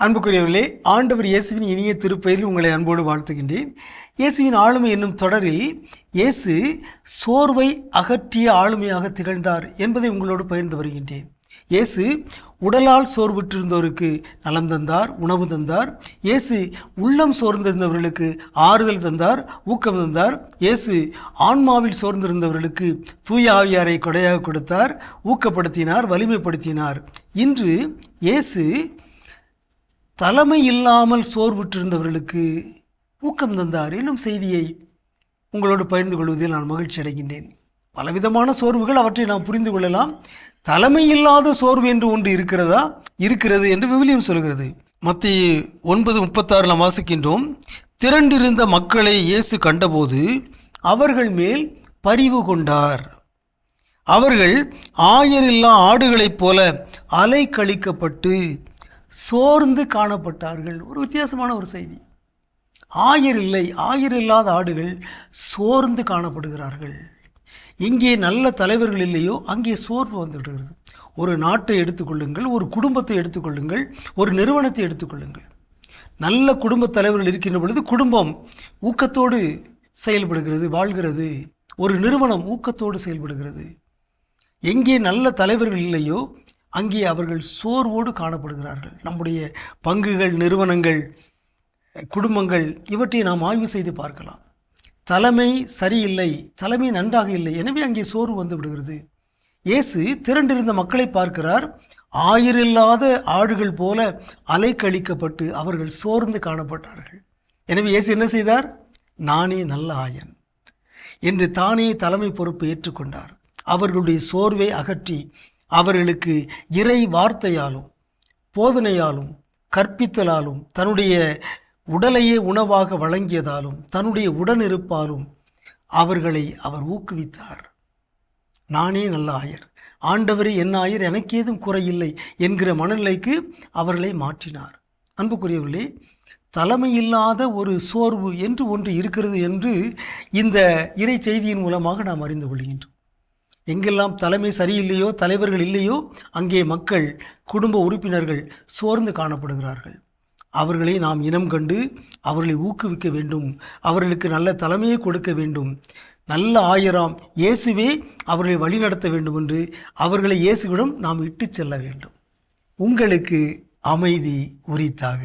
அன்புக்குரியவர்களே, ஆண்டவர் இயேசுவின் இனிய திருப்பெயரில் உங்களை அன்போடு வாழ்த்துகின்றேன். இயேசுவின் ஆளுமை என்னும் தொடரில் இயேசு சோர்வை அகற்றிய ஆளுமையாக திகழ்ந்தார் என்பதை உங்களோடு பகிர்ந்து வருகின்றேன். இயேசு உடலால் சோர்வுற்றிருந்தோருக்கு நலம் தந்தார், உணவு தந்தார். இயேசு உள்ளம் சோர்ந்திருந்தவர்களுக்கு ஆறுதல் தந்தார், ஊக்கம் தந்தார். இயேசு ஆன்மாவில் சோர்ந்திருந்தவர்களுக்கு தூய ஆவியாரை கொடையாக கொடுத்தார், ஊக்கப்படுத்தினார், வலிமைப்படுத்தினார். இன்று இயேசு தலைமை இல்லாமல் சோர்வுற்றிருந்தவர்களுக்கு ஊக்கம் தந்தார் என்னும் செய்தியை உங்களோடு பகிர்ந்து கொள்வதில் நான் மகிழ்ச்சி அடைகின்றேன். பலவிதமான சோர்வுகள், அவற்றை நாம் புரிந்து கொள்ளலாம். தலைமை இல்லாத சோர்வு என்று ஒன்று இருக்கிறது என்று விவிலியம் சொல்கிறது. மத்தேயு 9:36 நாம் வாசிக்கின்றோம். திரண்டிருந்த மக்களை இயேசு கண்டபோது அவர்கள் மேல் பரிவு கொண்டார். அவர்கள் ஆயரில்லா ஆடுகளைப் போல அலைக்கழிக்கப்பட்டு சோர்ந்து காணப்பட்டார்கள். ஒரு வித்தியாசமான ஒரு செய்தி. ஆயர் இல்லாத ஆடுகள் சோர்ந்து காணப்படுகிறார்கள். எங்கே நல்ல தலைவர்கள் இல்லையோ அங்கே சோர்வு வந்துவிடுகிறது. ஒரு நாட்டை எடுத்துக்கொள்ளுங்கள், ஒரு குடும்பத்தை எடுத்துக்கொள்ளுங்கள், ஒரு நிறுவனத்தை எடுத்துக்கொள்ளுங்கள். நல்ல குடும்ப தலைவர்கள் இருக்கின்ற பொழுது குடும்பம் ஊக்கத்தோடு செயல்படுகிறது, வாழ்கிறது. ஒரு நிறுவனம் ஊக்கத்தோடு செயல்படுகிறது. எங்கே நல்ல தலைவர்கள் இல்லையோ அங்கே அவர்கள் சோர்வோடு காணப்படுகிறார்கள். நம்முடைய பங்குகள், நிறுவனங்கள், குடும்பங்கள் இவற்றை நாம் ஆய்வு செய்து பார்க்கலாம். தலைமை சரியில்லை, தலைமை நன்றாக இல்லை, எனவே அங்கே சோர்வு வந்து விடுகிறது. இயேசு திரண்டிருந்த மக்களை பார்க்கிறார். ஆயரில்லாத ஆடுகள் போல அலைக்கழிக்கப்பட்டு அவர்கள் சோர்ந்து காணப்பட்டார்கள். எனவே இயேசு என்ன செய்தார்? நானே நல்ல ஆயன் என்று தானே தலைமை பொறுப்பை ஏற்றுக்கொண்டார். அவர்களுடைய சோர்வை அகற்றி அவர்களுக்கு இறை வார்த்தையாலும் போதனையாலும் கற்பித்தலாலும் தன்னுடைய உடலையே உணவாக வழங்கியதாலும் தன்னுடைய உடனிருப்பாலும் அவர்களை அவர் ஊக்குவித்தார். நானே நல்ல ஆயர், ஆண்டவரே என் ஆயர், எனக்கு ஏதும் குறையில்லை என்கிற மனநிலைக்கு அவர்களை மாற்றினார். அன்புக்குரியவர்களே, தலைமையில்லாத ஒரு சோர்வு என்று ஒன்று இருக்கிறது என்று இந்த இறை செய்தியின் மூலமாக நாம் அறிந்து கொள்கின்றோம். எங்கெல்லாம் தலைமை சரியில்லையோ, தலைவர்கள் இல்லையோ, அங்கே மக்கள், குடும்ப உறுப்பினர்கள் சோர்ந்து காணப்படுகிறார்கள். அவர்களை நாம் இனம் கண்டு அவர்களை ஊக்குவிக்க வேண்டும். அவர்களுக்கு நல்ல தலைமையை கொடுக்க வேண்டும். நல்ல ஆயராம் இயேசுவே அவர்களை வழிநடத்த வேண்டும் என்று அவர்களை இயேசுவிடம் நாம் இட்டு செல்ல வேண்டும். உங்களுக்கு அமைதி உரித்தாக.